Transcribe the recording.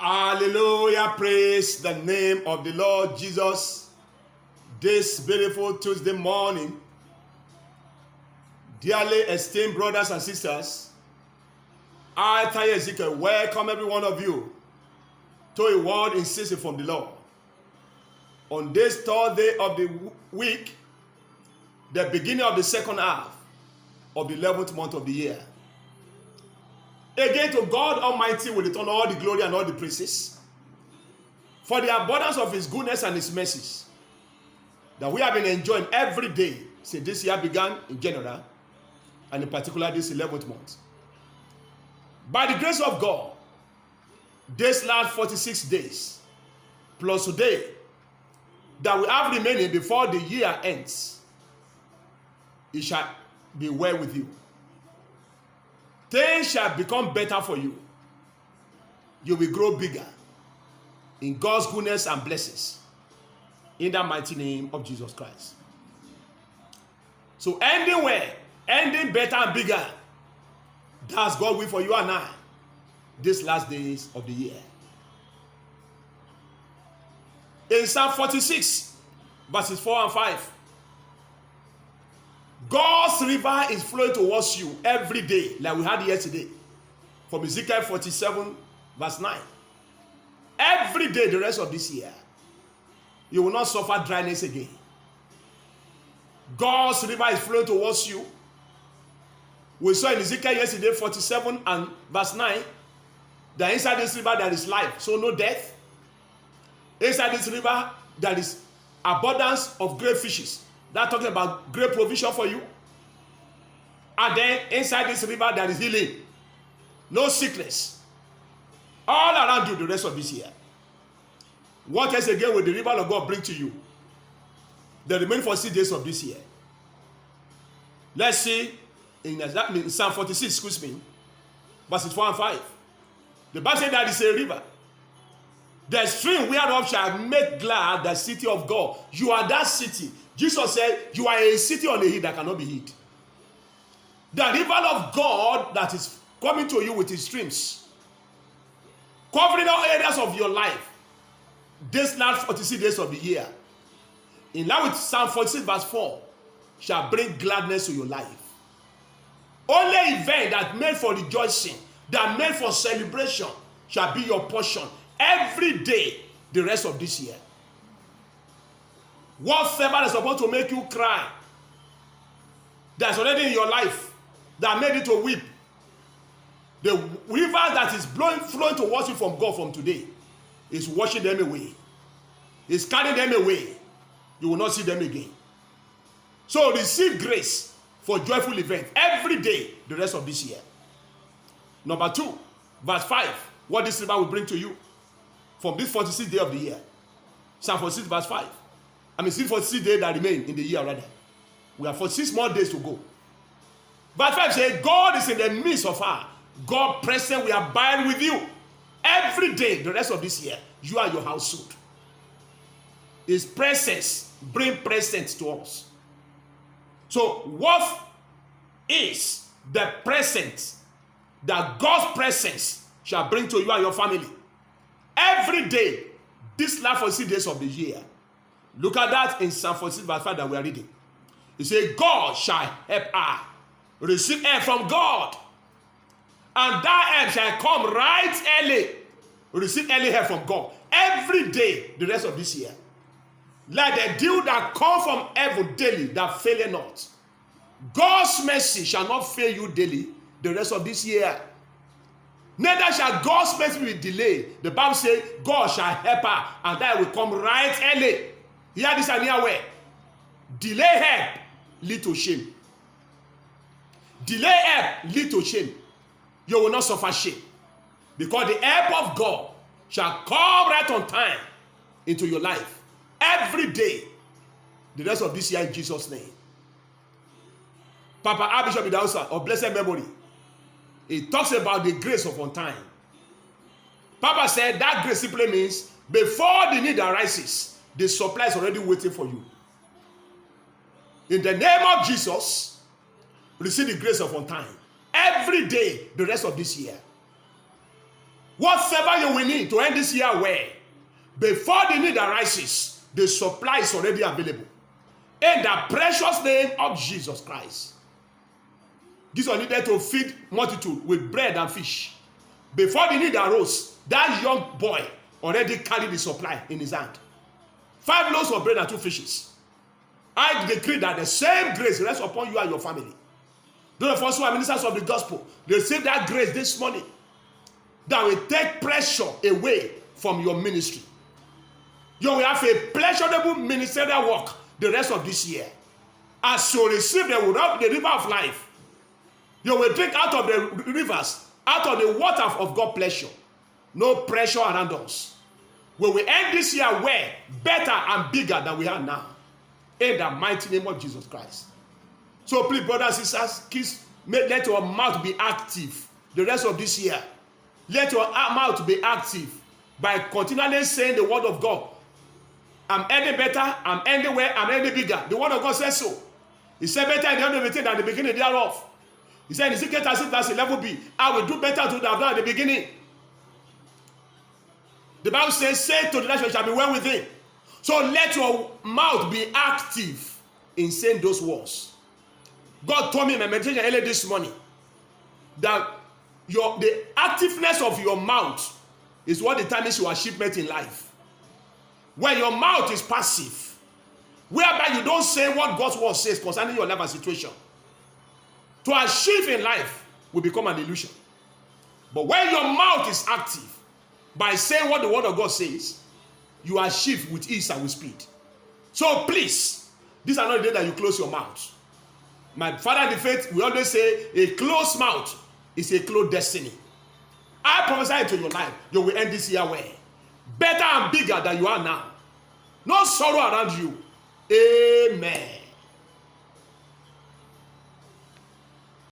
Hallelujah, praise the name of the Lord Jesus. This beautiful Tuesday morning, dearly esteemed brothers and sisters, I, Taye Ezekiel, welcome every one of you to a word in season from the Lord. On this third day of the week, the beginning of the second half of the 11th month of the year. Again, to God Almighty will return all the glory and all the praises for the abundance of His goodness and His mercies that we have been enjoying every day since this year began in general, and in particular this 11th month. By the grace of God, this last 46 days, plus today, that we have remaining before the year ends, it shall be well with you. Things shall become better for you. You will grow bigger in God's goodness and blessings. In the mighty name of Jesus Christ. So ending well, ending better and bigger. That's God's will for you and I these last days of the year. In Psalm 46, verses 4 and 5. God's river is flowing towards you every day, like we had yesterday, from Ezekiel 47, verse 9. Every day the rest of this year, you will not suffer dryness again. God's river is flowing towards you. We saw in Ezekiel yesterday 47 and verse 9, that inside this river there is life, so no death. Inside this river there is abundance of great fishes. That's talking about great provision for you. And then inside this river there is healing. No sickness. All around you the rest of this year. What else again will the river of God bring to you? The remaining 46 days of this year. Let's see in Psalm 46, verses 4 and 5. The Bible says that is a river. The stream whereof shall make glad the city of God. You are that city. Jesus said, you are a city on a hill that cannot be hid. The river of God that is coming to you with His streams, covering all areas of your life, this last 46 days of the year, in line with Psalm 46 verse 4, shall bring gladness to your life. Only event that made for rejoicing, that made for celebration, shall be your portion every day the rest of this year. Whatever is supposed to make you cry, that's already in your life, that made you to weep, the river that is flowing towards you from God from today is washing them away. Is carrying them away. You will not see them again. So receive grace for joyful event every day the rest of this year. Number 2, verse 5, what this river will bring to you from this 46th day of the year. Psalm 46 verse 5. Still 46 days that remain in the year rather. We have 46 more days to go. Verse 5 says, God is in the midst of her. God present will abide with you every day the rest of this year. You and your household. His presence bring presence to us. So what is the presence that God's presence shall bring to you and your family every day this last 46 days of the year? Look at that in Psalm 46 verse 5 that we are reading. It says, God shall help her. Receive help from God. And that help shall come right early. Receive early help from God. Every day the rest of this year. Like the dew that come from heaven daily, that faileth not. God's mercy shall not fail you daily the rest of this year. Neither shall God's mercy be delayed. The Bible says, God shall help her, and that will come right early. Hear this and hear well. Delay help lead to shame. Delay help lead to shame. You will not suffer shame. Because the help of God shall come right on time into your life. Every day. The rest of this year in Jesus' name. Papa Archbishop Idahosa of blessed memory, he talks about the grace of on time. Papa said that grace simply means before the need arises, the supply is already waiting for you. In the name of Jesus, receive the grace of on time. Every day, the rest of this year. Whatever you will need to end this year well, before the need arises, the supply is already available. In the precious name of Jesus Christ. Jesus needed to feed multitude with bread and fish. Before the need arose, that young boy already carried the supply in his hand. 5 loaves of bread and 2 fishes. I decree that the same grace rests upon you and your family. Those of us who are ministers of the gospel, receive that grace this morning that will take pressure away from your ministry. You will have a pleasurable ministerial work the rest of this year. As you receive the river of life, you will drink out of the rivers, out of the water of God's pleasure. No pressure around us. We will end this year well, better and bigger than we are now. In the mighty name of Jesus Christ. So please, brothers and sisters, let your mouth be active the rest of this year. Let your mouth be active by continually saying the word of God. I'm ending better, I'm ending well, I'm ending bigger. The word of God says so. He said better in the end of everything than the beginning thereof. He said in Ezekiel 36 verse 11b, I will do better to than I've done at the beginning. The Bible says, say to the nation, shall be well within. So let your mouth be active in saying those words. God told me in my meditation earlier this morning that the activeness of your mouth is what determines your achievement in life. When your mouth is passive, whereby you don't say what God's word says concerning your life and situation, to achieve in life will become an illusion. But when your mouth is active, by saying what the word of God says, you achieve with ease and with speed. So please, these are not the days that you close your mouth. My father in the faith, we always say, a closed mouth is a closed destiny. I prophesy into your life, you will end this year well. Better and bigger than you are now. No sorrow around you. Amen.